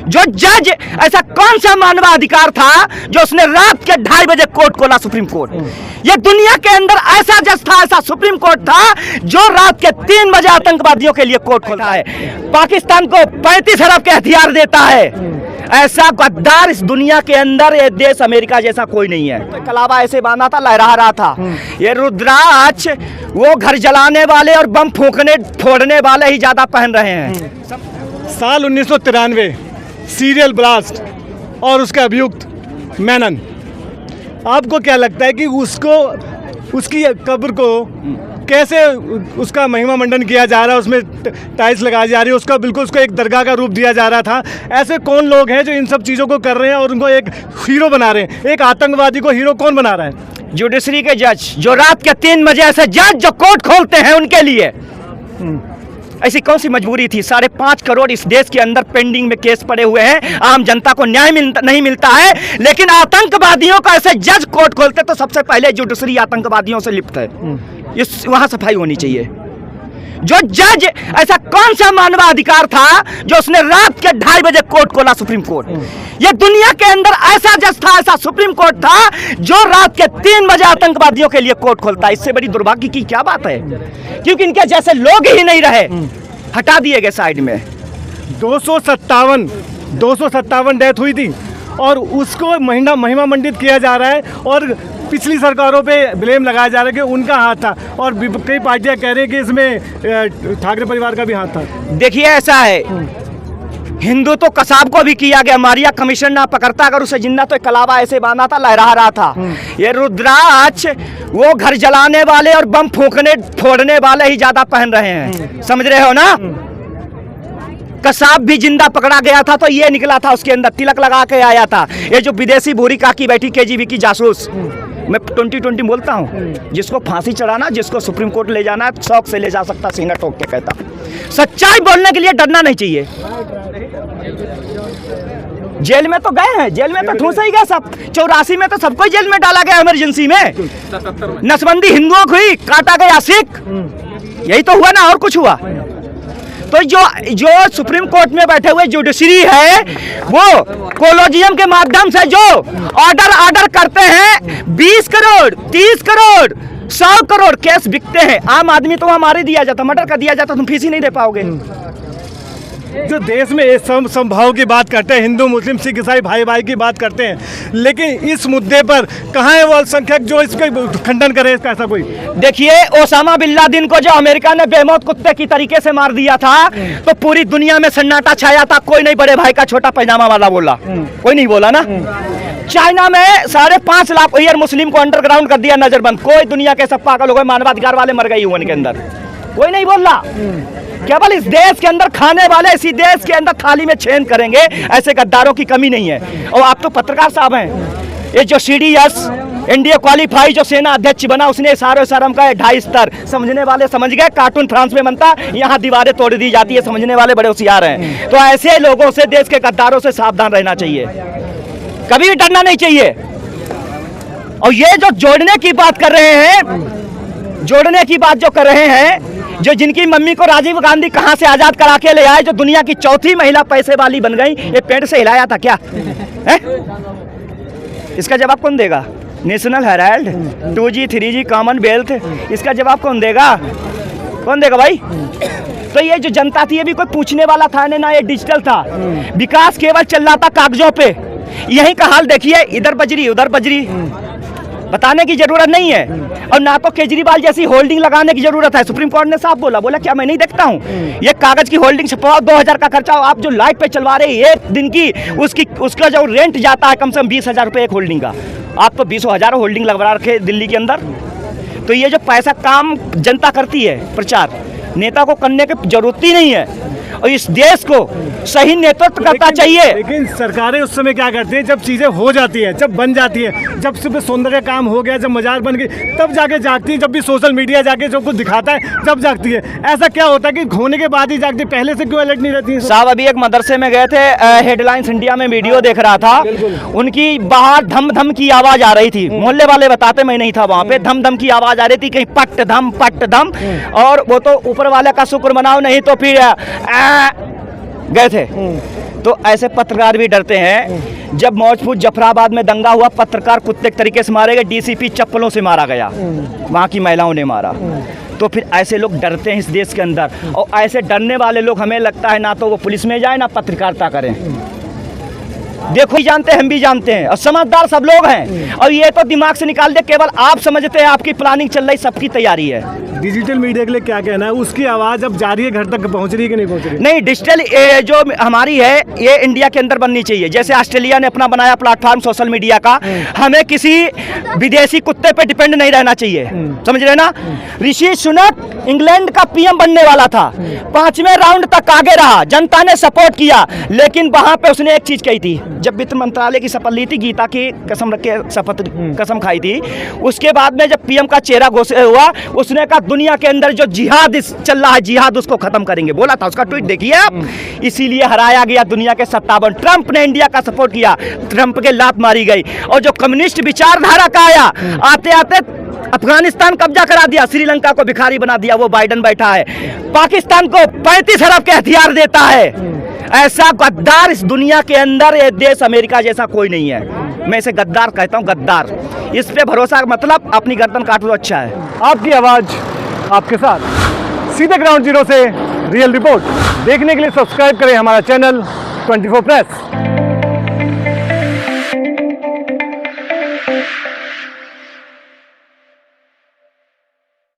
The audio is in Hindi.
जो जज, ऐसा कौन सा मानवाधिकार था जो उसने रात के 2:30 बजे कोर्ट खोला, सुप्रीम कोर्ट। ये दुनिया के अंदर ऐसा जज था, ऐसा सुप्रीम कोर्ट था जो रात के 3 बजे आतंकवादियों के लिए कोर्ट खोलता है, पाकिस्तान को 35 अरब के हथियार देता है। ऐसा गद्दार इस दुनिया के अंदर, ये देश अमेरिका जैसा कोई नहीं है। तो कलावा ऐसे बांधा था, लहरा रहा था। ये रुद्राक्ष वो घर जलाने वाले और बम फोड़ने वाले ही ज्यादा पहन रहे हैं। साल 1993 सीरियल ब्लास्ट और उसका अभियुक्त मेनन, आपको क्या लगता है कि उसकी कब्र को कैसे उसका महिमा मंडन किया जा रहा है, उसमें टाइल्स लगाई जा रही है, उसका बिल्कुल उसको एक दरगाह का रूप दिया जा रहा था। ऐसे कौन लोग हैं जो इन सब चीज़ों को कर रहे हैं और उनको एक हीरो बना रहे हैं? एक आतंकवादी को हीरो कौन बना रहा है? जुडिशरी के जज, जो रात के 3 बजे ऐसे जज जो कोर्ट खोलते हैं उनके लिए। ऐसी कौन सी मजबूरी थी? 5.5 करोड़ इस देश के अंदर पेंडिंग में केस पड़े हुए हैं, आम जनता को न्याय नहीं मिलता है, लेकिन आतंकवादियों का ऐसे जज कोर्ट खोलते तो सबसे पहले जुडिशरी आतंकवादियों से लिप्त है। वहां सफाई होनी चाहिए। जो जज, ऐसा कौन सा मानवाधिकार था जो उसने रात के 2:30 बजे कोर्ट खोला, सुप्रीम कोर्ट। ये दुनिया के अंदर ऐसा जज था, ऐसा सुप्रीम कोर्ट था जो रात के 3 बजे आतंकवादियों के लिए कोर्ट खोलता है। इससे बड़ी दुर्भाग्य की क्या बात है? क्योंकि इनके जैसे लोग ही नहीं रहे, हटा दिए गए साइड में। 257 डेथ हुई थी और उसको महिमा मंडित किया जा रहा है और पिछली सरकारों पे ब्लेम लगाया जा रहा है कि उनका हाथ था, और कई पार्टियां कह रही हैं कि इसमें ठाकरे परिवार का भी हाथ था। देखिए, ऐसा है, हिंदू तो कसाब को भी किया गया, मारिया कमीशन ना पकड़ता अगर उसे जिंदा, तो कलावा ऐसे बांधा था, लहरा रहा था। ये रुद्राक्ष वो घर जलाने वाले और बम फोड़ने वाले ही ज्यादा पहन रहे हैं, समझ रहे हो ना? कसाब भी जिंदा पकड़ा गया था तो ये निकला था, उसके अंदर तिलक लगा के आया था। ये जो विदेशी भूरी काकी बैठी KGB की जासूस, मैं 2020 बोलता हूँ, जिसको फांसी चढ़ाना, जिसको सुप्रीम कोर्ट ले जाना, शौक से ले जा सकता, सीना ठोक के कहता। सच्चाई बोलने के लिए डरना नहीं चाहिए। जेल में तो गए हैं, जेल में तो ठूसा ही गया सब। 84 में तो सबको जेल में डाला गया इमरजेंसी में। नसबंदी हिंदुओं को ही काटा गया सिख, यही तो हुआ ना, और कुछ हुआ? तो जो सुप्रीम कोर्ट में बैठे हुए जुडिशरी है, वो कोलोजियम के माध्यम से जो ऑर्डर करते हैं, 20 करोड़ 30 करोड़ 100 करोड़ केस बिकते हैं। आम आदमी तो वहां मार ही दिया जाता, मर्डर कर दिया जाता, तुम फीस ही नहीं दे पाओगे। जो देश में समभाव की बात करते हैं, हिंदू मुस्लिम सिख ईसाई भाई की बात करते हैं, लेकिन इस मुद्दे पर कहाँ है वो अल्पसंख्यक जो इसका खंडन करे? इसका ऐसा कोई? देखिए, ओसामा बिन लादेन को जो अमेरिका ने बेमौत कुत्ते की तरीके से मार दिया था, तो पूरी दुनिया में सन्नाटा छाया था। कोई नहीं बड़े भाई का छोटा पैजामा वाला बोला, कोई नहीं बोला ना। चाइना में 5.5 लाख ईयर मुस्लिम को अंडरग्राउंड कर दिया, नजरबंद। कोई दुनिया के सब पागल हो गए, मानवाधिकार वाले मर गए हुए के अंदर, कोई नहीं बोल रहा। केवल इस देश के अंदर खाने वाले इसी देश के अंदर थाली में छेद करेंगे, ऐसे गद्दारों की कमी नहीं है। और आप तो पत्रकार साहब हैं, ये जो CDS इंडिया क्वालिफाई जो सेना अध्यक्ष बना, उसने सारे शर्म का 2.5 स्तर, समझने वाले समझ गए। कार्टून फ्रांस में बनता, यहाँ दीवारें तोड़ दी जाती है, समझने वाले बड़े होशियार हैं। तो ऐसे लोगों से, देश के गद्दारों से सावधान रहना चाहिए, कभी भी डरना नहीं चाहिए। और ये जो जोड़ने की बात कर रहे हैं, जोड़ने की बात जो कर रहे हैं, जो जिनकी मम्मी को राजीव गांधी कहां से आजाद करा के ले आए, जो दुनिया की 4थी महिला पैसे वाली बन गई, ये पेड़ से हिलाया था क्या है? इसका जवाब कौन देगा? National Herald, 2G 3G Commonwealth, इसका जवाब कौन देगा? कौन देगा भाई? तो ये जो जनता थी, ये भी कोई पूछने वाला था ना, ये डिजिटल था। विकास केवल चल रहा था कागजों पे। यही का हाल देखिए, इधर बजरी उधर बजरी, बताने की जरूरत नहीं है। और ना तो केजरीवाल जैसी होल्डिंग लगाने की जरूरत है। सुप्रीम कोर्ट ने साफ बोला क्या मैं नहीं देखता हूँ? ये कागज की होल्डिंग छपवाओ, 2000 का खर्चा, आप जो लाइट पे चलवा रहे हैं एक दिन की, उसका जो रेंट जाता है कम से कम 20,000 रुपये एक होल्डिंग का। आप तो 20,000 होल्डिंग लगवा रखे दिल्ली के अंदर। तो ये जो पैसा काम जनता करती है, प्रचार नेता को करने की जरूरत ही नहीं है। और इस देश को सही नेतृत्व करना चाहिए। लेकिन सरकारें उस समय क्या करती है, जब चीजें हो जाती है, जब बन जाती है, जब सुबह सौंदर्य काम हो गया, जब मजार बन गई, तब जाके जागती है। जब भी सोशल मीडिया जाके जो कुछ दिखाता है, जब जागती है। ऐसा क्या होता है कि होने के बाद ही जागती, पहले से क्यों अलर्ट नहीं रहती है? साहब, अभी एक मदरसे में गए थे, हेडलाइंस इंडिया में वीडियो देख रहा था, उनकी बाहर धम धम की आवाज आ रही थी। मोहल्ले वाले बताते, मैं नहीं था वहाँ पे, धम धम की आवाज आ रही थी, कहीं पट धम। और वो तो ऊपर वाले का शुक्र मनाओ, नहीं तो फिर गए थे। तो ऐसे पत्रकार भी डरते हैं। जब मौजपुर जफराबाद में दंगा हुआ, पत्रकार कुत्ते के तरीके से मारे गए, डीसीपी चप्पलों से मारा गया, वहाँ की महिलाओं ने मारा। तो फिर ऐसे लोग डरते हैं इस देश के अंदर, और ऐसे डरने वाले लोग हमें लगता है ना तो वो पुलिस में जाए ना पत्रकारिता करें। देखो, जानते हैं, हम भी जानते हैं, और समझदार सब लोग हैं, और ये तो दिमाग से निकाल दे, केवल आप समझते हैं आपकी प्लानिंग चल रही, सबकी तैयारी है। डिजिटल मीडिया के लिए क्या कहना है? उसकी आवाज़ अब जा रही है, घर तक पहुंच रही है कि नहीं पहुंच रही है? नहीं, डिजिटल जो हमारी है ये इंडिया के अंदर बननी चाहिए। जैसे ऑस्ट्रेलिया ने अपना बनाया प्लेटफॉर्म सोशल मीडिया का, हमें किसी विदेशी कुत्ते पे डिपेंड नहीं रहना चाहिए, समझ रहे ना। ऋषि सुनक इंग्लैंड का पीएम बनने वाला था, 5वें राउंड तक आगे रहा, जनता ने सपोर्ट किया, लेकिन वहां पे उसने एक चीज कही थी, जब वित्त मंत्रालय की शपथ ली थी, गीता की कसम रख के शपथ कसम खाई थी, उसके बाद में जब पीएम का चेहरा घोषित हुआ, उसने कहा दुनिया के अंदर जो जिहाद चल रहा है, जिहाद उसको खत्म करेंगे, बोला था। उसका ट्वीट देखिए आप। इसीलिए हराया गया दुनिया के 57। ट्रंप ने इंडिया का सपोर्ट किया, ट्रंप के लात मारी गई। और जो कम्युनिस्ट विचारधारा का आया, आते आते अफगानिस्तान कब्जा करा दिया, श्रीलंका को भिखारी बना दिया, वो बाइडेन बैठा है, पाकिस्तान को 35 अरब के हथियार देता है। ऐसा गद्दार इस दुनिया के अंदर, ये देश अमेरिका जैसा कोई नहीं है। मैं इसे गद्दार कहता हूँ, गद्दार। इस पे भरोसा मतलब अपनी गर्दन काटो तो अच्छा है। आपकी आवाज़ आपके साथ, सीधे ग्राउंड जीरो से रियल रिपोर्ट देखने के लिए सब्सक्राइब करें हमारा चैनल 24 प्रेस।